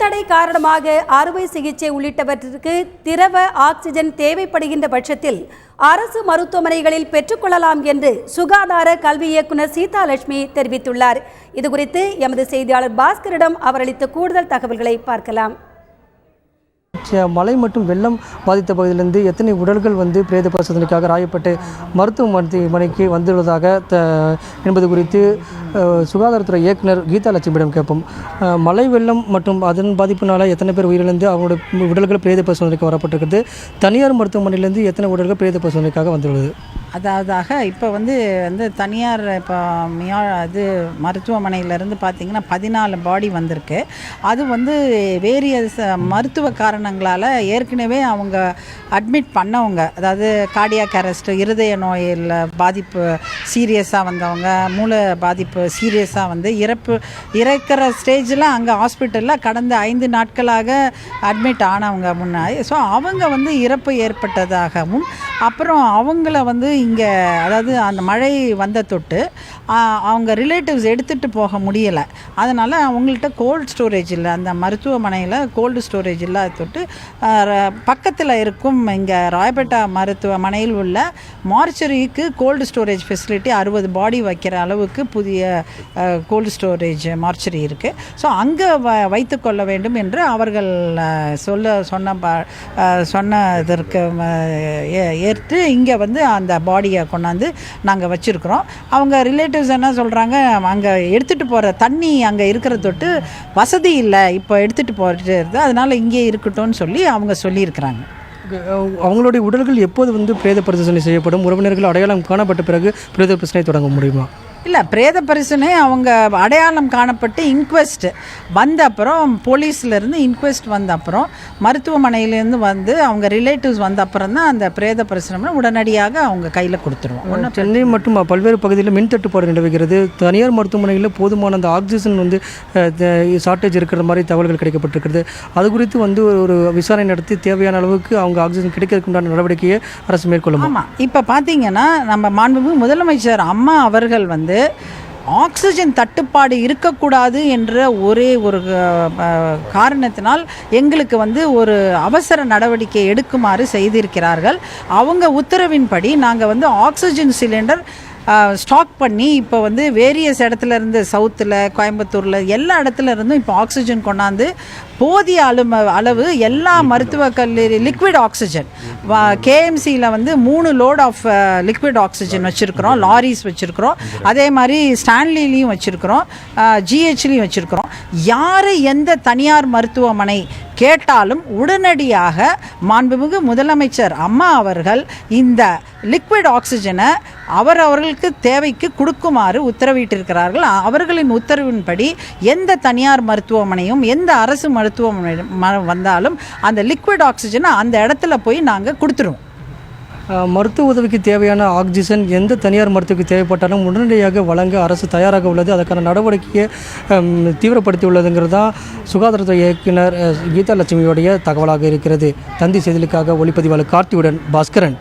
உடல்நடை காரணமாக அறுவை சிகிச்சை உள்ளிட்டவற்றிற்கு திரவ ஆக்சிஜன் தேவைப்படுகின்ற பட்சத்தில் அரசு மருத்துவமனைகளில் பெற்றுக்கொள்ளலாம் என்று சுகாதார கல்வி இயக்குநர் சீதாலட்சுமி தெரிவித்துள்ளார். இதுகுறித்து எமது செய்தியாளர் பாஸ்கரிடம் அவர் அளித்த கூடுதல் தகவல்களை பார்க்கலாம். மழை மற்றும் வெள்ளம் பாதித்த பகுதியிலிருந்து எத்தனை உடல்கள் பிரேத பரிசோதனைக்காக ராயப்பட்டு மருத்துவமனைக்கு வந்துள்ளதாக என்பது குறித்து சுகாதாரத்துறை இயக்குனர் கீதாலட்சுமியிடம் கேட்போம். மழை வெள்ளம் மற்றும் அதன் பாதிப்பினால் எத்தனை பேர் உயிரிழந்து அவங்களுடைய உடல்கள் பிரேத பரிசோதனைக்கு வரப்பட்டிருக்கிறது? தனியார் மருத்துவமனையிலேருந்து எத்தனை உடல்கள் பிரேத பரிசோதனைக்காக வந்துள்ளது? அதாவது இப்போ தனியார் இப்போ மருத்துவமனையிலேருந்து பார்த்திங்கன்னா 14 பாடி வந்திருக்கு. அது வேரியஸ் மருத்துவ காரணங்களால் ஏற்கனவே அவங்க அட்மிட் பண்ணவங்க, அதாவது கார்டியாக் அரெஸ்ட், இருதய நோயில் பாதிப்பு சீரியஸாக வந்தவங்க, மூளை பாதிப்பு சீரியஸாக இறக்கிற ஸ்டேஜில் அங்கே ஹாஸ்பிட்டலில் கடந்த 5 நாட்களாக அட்மிட் ஆனவங்க முன்னாடி. ஸோ அவங்க இறப்பு ஏற்பட்டதாகவும் அப்புறம் அவங்கள இங்கே அதாவது அந்த மழை வந்த தொட்டு அவங்க ரிலேட்டிவ்ஸ் எடுத்துகிட்டு போக முடியலை. அதனால் அவங்கள்ட்ட கோல்டு ஸ்டோரேஜ் இல்லை, அந்த மருத்துவமனையில் கோல்டு ஸ்டோரேஜ் இல்லாத தொட்டு பக்கத்தில் இருக்கும் இங்கே ராயப்பேட்டா மருத்துவமனையில் உள்ள மார்ச்சரிக்கு கோல்டு ஸ்டோரேஜ் ஃபெசிலிட்டி 60 பாடி வைக்கிற அளவுக்கு புதிய கோல்டு ஸ்டோரேஜ் மார்ச்சரி இருக்குது. ஸோ அங்கே வைத்து கொள்ள வேண்டும் என்று அவர்கள் சொன்னதற்கு ஏற்று இங்கே அந்த பாடியை கொண்டாந்து நாங்கள் வச்சுருக்குறோம். அவங்க ரிலேட்டிவ்ஸ் என்ன சொல்கிறாங்க, அங்கே எடுத்துகிட்டு போகிற தண்ணி அங்கே இருக்கிற தொட்டு வசதி இல்லை, இப்போ எடுத்துகிட்டு போகிறது, அதனால் இங்கே இருக்கட்டும்னு சொல்லி அவங்க சொல்லியிருக்கிறாங்க. அவங்களுடைய உடல்கள் எப்போது பிரேத பரிசோதனை செய்யப்படும்? உறவினர்கள் அடையாளம் காணப்பட்ட பிறகு பிரேத பரிசோதனை தொடங்க முடியுமா? இல்லை, பிரேத பரிசோதனை அவங்க அடையாளம் காணப்பட்டு இன்குவெஸ்ட் வந்த அப்புறம், போலீஸ்லேருந்து இன்குவெஸ்ட் வந்த அப்புறம், மருத்துவமனையிலேருந்து அவங்க ரிலேட்டிவ்ஸ் வந்த அப்புறம் தான் அந்த பிரேத பரிசோதனை உடனடியாக அவங்க கையில் கொடுத்துருவோம். சென்னை மற்றும் பல்வேறு பகுதியில் மின் தட்டுப்பாடு நிலவுகிறது. தனியார் மருத்துவமனையில் போதுமான அந்த ஆக்சிஜன் ஷார்ட்டேஜ் இருக்கிற மாதிரி தகவல்கள் கிடைக்கப்பட்டிருக்கிறது. அது குறித்து ஒரு விசாரணை நடத்தி தேவையான அளவுக்கு அவங்க ஆக்சிஜன் கிடைக்கிறதுக்குண்டான நடவடிக்கையை அரசு மேற்கொள்ளும். ஆமாம், இப்போ பார்த்தீங்கன்னா நம்ம மாண்புமிகு முதலமைச்சர் அம்மா அவர்கள் ஆக்சிஜன் தட்டுப்பாடு இருக்கக்கூடாது என்ற ஒரே ஒரு காரணத்தினால் எங்களுக்கு ஒரு அவசர நடவடிக்கை எடுக்குமாறு செய்திருக்கிறார்கள். அவங்க உத்தரவின்படி நாங்கள் ஆக்சிஜன் சிலிண்டர் ஸ்டாக் பண்ணி இப்போ வேரியஸ் இடத்துல இருந்து, சவுத்தில், கோயம்புத்தூரில், எல்லா இடத்துல இருந்தும் இப்போ ஆக்சிஜன் கொண்டாந்து போதிய அளவு எல்லா மருத்துவக் கல்லூரி லிக்விட் ஆக்சிஜன் கேஎம்சியில் 3 லோட் ஆஃப் லிக்விட் ஆக்சிஜன் வச்சுருக்கிறோம், லாரிஸ் வச்சுருக்கிறோம். அதே மாதிரி ஸ்டான்லிலையும் வச்சுருக்கிறோம், ஜிஹெச்லையும் வச்சுருக்கிறோம். யார் எந்த தனியார் மருத்துவமனை கேட்டாலும் உடனடியாக மாண்புமிகு முதலமைச்சர் அம்மா அவர்கள் இந்த லிக்விட் ஆக்சிஜனை அவர்களுக்கு தேவைக்கு கொடுக்குமாறு உத்தரவிட்டிருக்கிறார்கள். அவர்களின் உத்தரவின்படி எந்த தனியார் மருத்துவமனையும் எந்த அரசு மருத்துவமனை வந்தாலும் அந்த லிக்விட் ஆக்சிஜனை அந்த இடத்துல போய் நாங்கள் கொடுத்துருவோம். மருத்துவ உதவிக்கு தேவையான ஆக்சிஜன் எந்த தனியார் மருத்துவக்கு தேவைப்பட்டாலும் உடனடியாக வழங்க அரசு தயாராக உள்ளது. அதற்கான நடவடிக்கையை தீவிரப்படுத்தி உள்ளதுங்கிறது தான் சுகாதாரத்துறை இயக்குனர் கீதாலட்சுமியோடைய தகவலாக இருக்கிறது. தந்தி செய்திகளுக்காக ஒளிப்பதிவாளர் கார்த்தியுடன் பாஸ்கரன்.